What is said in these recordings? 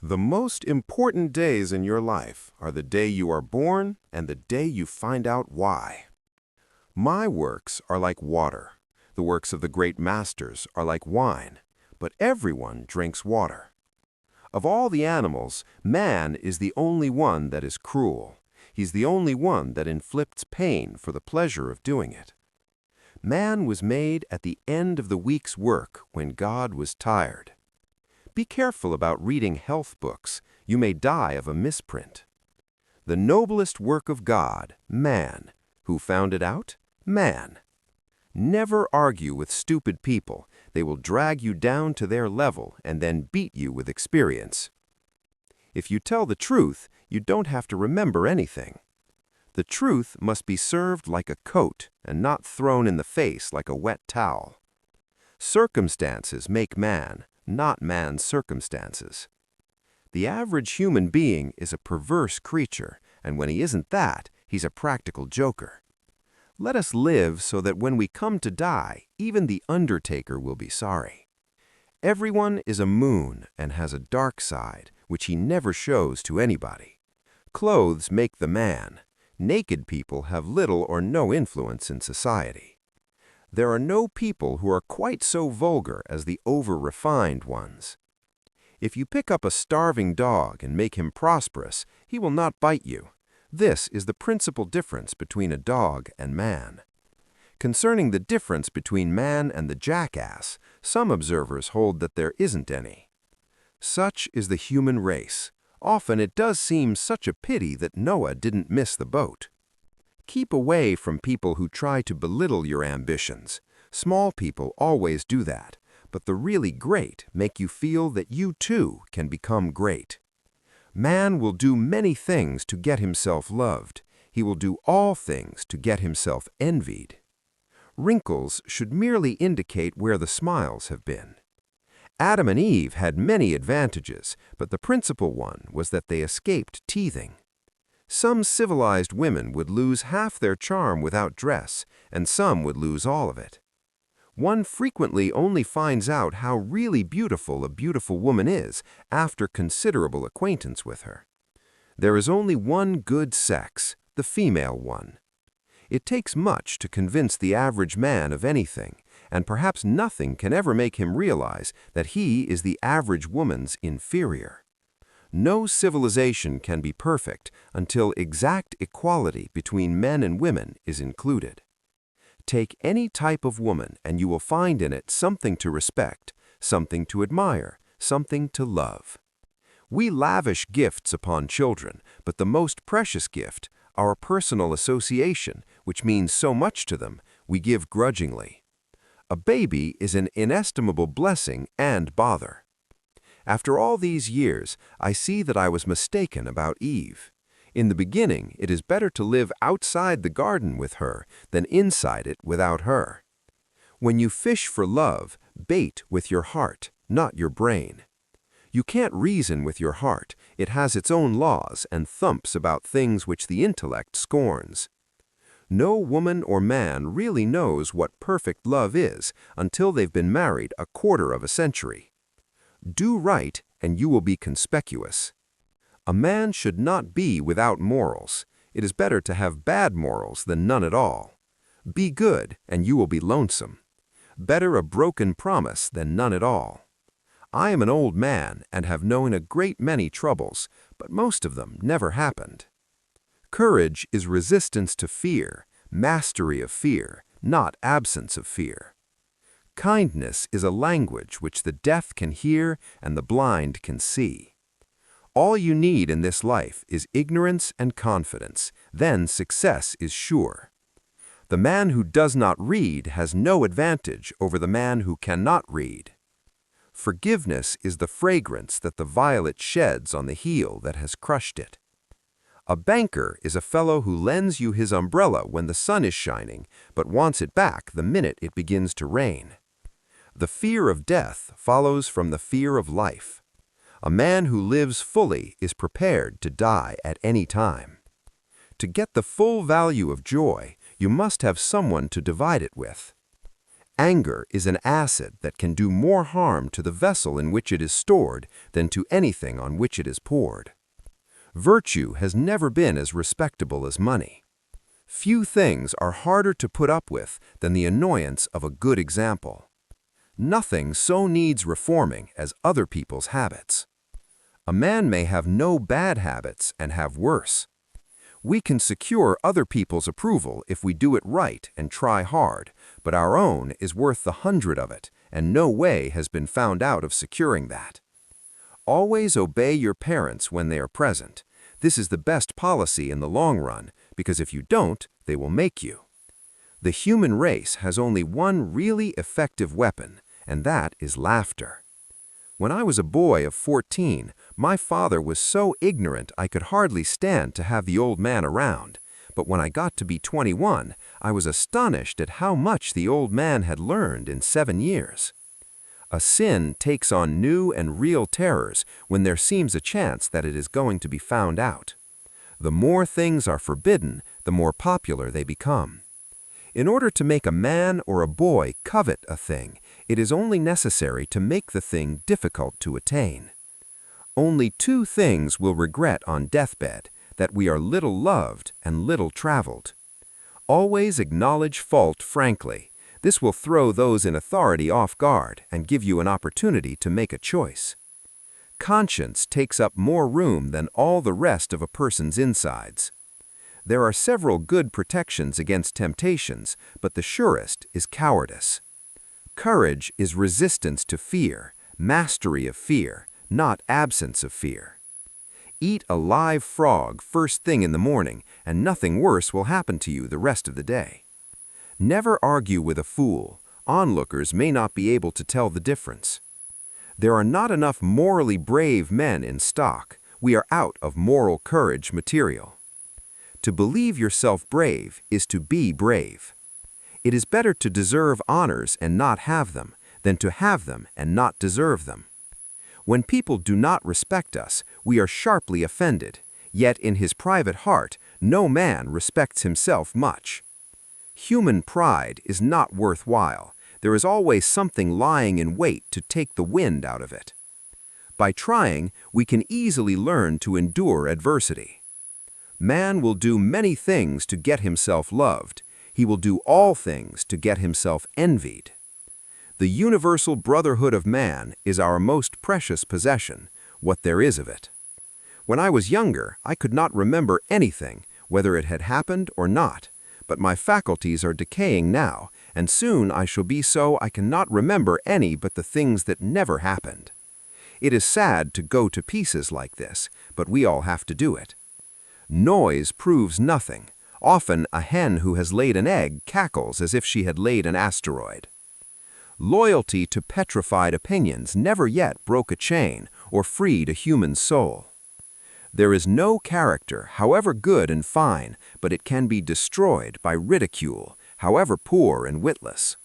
The most important days in your life are the day you are born and the day you find out why. My works are like water. The works of the great masters are like wine, but everyone drinks water. Of all the animals, man is the only one that is cruel. He's the only one that inflicts pain for the pleasure of doing it. Man was made at the end of the week's work when God was tired. Be careful about reading health books. You may die of a misprint. The noblest work of God, man. Who found it out? Man. Never argue with stupid people. They will drag you down to their level and then beat you with experience. If you tell the truth, you don't have to remember anything. The truth must be served like a coat and not thrown in the face like a wet towel. Circumstances make man, not man's circumstances. The average human being is a perverse creature, and when he isn't that, he's a practical joker. Let us live so that when we come to die, even the undertaker will be sorry. Everyone is a moon and has a dark side, which he never shows to anybody. Clothes make the man. Naked people have little or no influence in society. There are no people who are quite so vulgar as the over-refined ones. If you pick up a starving dog and make him prosperous, he will not bite you. This is the principal difference between a dog and man. Concerning the difference between man and the jackass, some observers hold that there isn't any. Such is the human race. Often it does seem such a pity that Noah didn't miss the boat. Keep away from people who try to belittle your ambitions. Small people always do that, but the really great make you feel that you too can become great. Man will do many things to get himself loved. He will do all things to get himself envied. Wrinkles should merely indicate where the smiles have been. Adam and Eve had many advantages, but the principal one was that they escaped teething. Some civilized women would lose half their charm without dress, and some would lose all of it. One frequently only finds out how really beautiful a beautiful woman is after considerable acquaintance with her. There is only one good sex, the female one. It takes much to convince the average man of anything, and perhaps nothing can ever make him realize that he is the average woman's inferior. No civilization can be perfect until exact equality between men and women is included. Take any type of woman and you will find in it something to respect, something to admire, something to love. We lavish gifts upon children, but the most precious gift, our personal association, which means so much to them, we give grudgingly. A baby is an inestimable blessing and bother. After all these years, I see that I was mistaken about Eve. In the beginning, it is better to live outside the garden with her than inside it without her. When you fish for love, bait with your heart, not your brain. You can't reason with your heart. It has its own laws and thumps about things which the intellect scorns. No woman or man really knows what perfect love is until they've been married a quarter of a century. Do right and you will be conspicuous. A man should not be without morals. It is better to have bad morals than none at all. Be good and you will be lonesome. Better a broken promise than none at all. I am an old man and have known a great many troubles, but most of them never happened. Courage is resistance to fear, mastery of fear, not absence of fear. Kindness is a language which the deaf can hear and the blind can see. All you need in this life is ignorance and confidence, then success is sure. The man who does not read has no advantage over the man who cannot read. Forgiveness is the fragrance that the violet sheds on the heel that has crushed it. A banker is a fellow who lends you his umbrella when the sun is shining, but wants it back the minute it begins to rain. The fear of death follows from the fear of life. A man who lives fully is prepared to die at any time. To get the full value of joy, you must have someone to divide it with. Anger is an acid that can do more harm to the vessel in which it is stored than to anything on which it is poured. Virtue has never been as respectable as money. Few things are harder to put up with than the annoyance of a good example. Nothing so needs reforming as other people's habits. A man may have no bad habits and have worse. We can secure other people's approval if we do it right and try hard, but our own is worth the 100 of it, and no way has been found out of securing that. Always obey your parents when they are present. This is the best policy in the long run, because if you don't, they will make you. The human race has only one really effective weapon, and that is laughter. When I was a boy of 14, my father was so ignorant I could hardly stand to have the old man around. But when I got to be 21, I was astonished at how much the old man had learned in 7 years. A sin takes on new and real terrors when there seems a chance that it is going to be found out. The more things are forbidden, the more popular they become. In order to make a man or a boy covet a thing, it is only necessary to make the thing difficult to attain. Only 2 things we'll regret on deathbed, that we are little loved and little traveled. Always acknowledge fault frankly. This will throw those in authority off guard and give you an opportunity to make a choice. Conscience takes up more room than all the rest of a person's insides. There are several good protections against temptations, but the surest is cowardice. Courage is resistance to fear, mastery of fear, not absence of fear. Eat a live frog first thing in the morning, and nothing worse will happen to you the rest of the day. Never argue with a fool. Onlookers may not be able to tell the difference. There are not enough morally brave men in stock. We are out of moral courage material. To believe yourself brave is to be brave. It is better to deserve honors and not have them than to have them and not deserve them. When people do not respect us, we are sharply offended, yet in his private heart, no man respects himself much. Human pride is not worthwhile. There is always something lying in wait to take the wind out of it. By trying, we can easily learn to endure adversity. Man will do many things to get himself loved. He will do all things to get himself envied. The universal brotherhood of man is our most precious possession, what there is of it. When I was younger, I could not remember anything, whether it had happened or not, but my faculties are decaying now, and soon I shall be so I cannot remember any but the things that never happened. It is sad to go to pieces like this, but we all have to do it. Noise proves nothing. Often a hen who has laid an egg cackles as if she had laid an asteroid. Loyalty to petrified opinions never yet broke a chain or freed a human soul. There is no character, however good and fine, but it can be destroyed by ridicule, however poor and witless.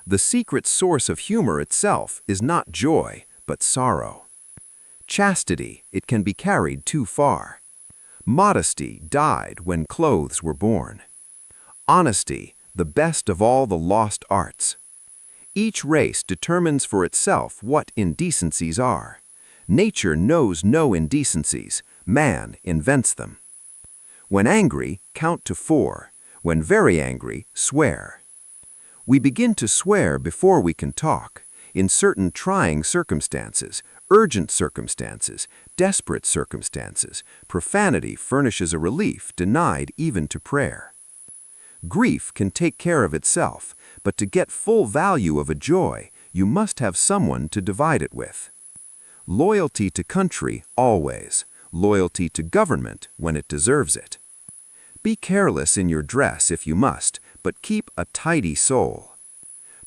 The secret source of humor itself is not joy, but sorrow. Chastity, it can be carried too far. Modesty died when clothes were born. Honesty, the best of all the lost arts. Each race determines for itself what indecencies are. Nature knows no indecencies. Man invents them. When angry, count to 4. When very angry, swear. We begin to swear before we can talk. In certain trying circumstances, urgent circumstances, desperate circumstances, profanity furnishes a relief denied even to prayer. Grief can take care of itself, but to get full value of a joy, you must have someone to divide it with. Loyalty to country always, loyalty to government when it deserves it. Be careless in your dress if you must, but keep a tidy soul.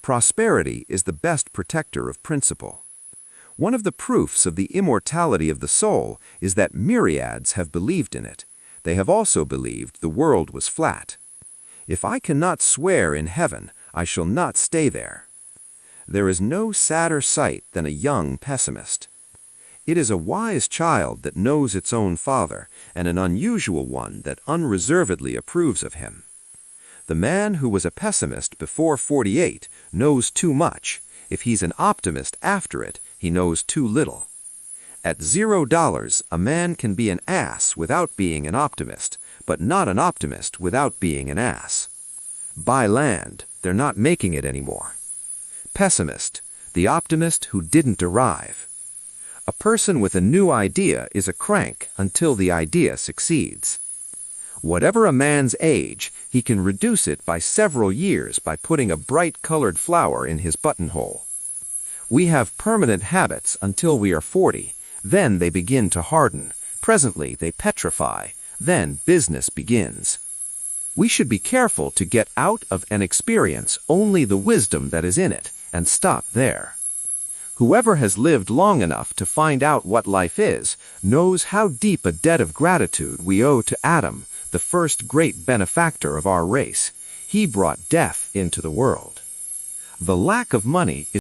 Prosperity is the best protector of principle. One of the proofs of the immortality of the soul is that myriads have believed in it. They have also believed the world was flat. If I cannot swear in heaven, I shall not stay there. There is no sadder sight than a young pessimist. It is a wise child that knows its own father, and an unusual one that unreservedly approves of him. The man who was a pessimist before 48 knows too much. If he's an optimist after it, he knows too little. At $0, a man can be an ass without being an optimist, but not an optimist without being an ass. Buy land, they're not making it anymore. Pessimist, the optimist who didn't arrive. A person with a new idea is a crank until the idea succeeds. Whatever a man's age, he can reduce it by several years by putting a bright-colored flower in his buttonhole. We have permanent habits until we are 40. Then they begin to harden. Presently they petrify. Then business begins. We should be careful to get out of an experience only the wisdom that is in it, and stop there. Whoever has lived long enough to find out what life is knows how deep a debt of gratitude we owe to Adam, the first great benefactor of our race. He brought death into the world. The lack of money is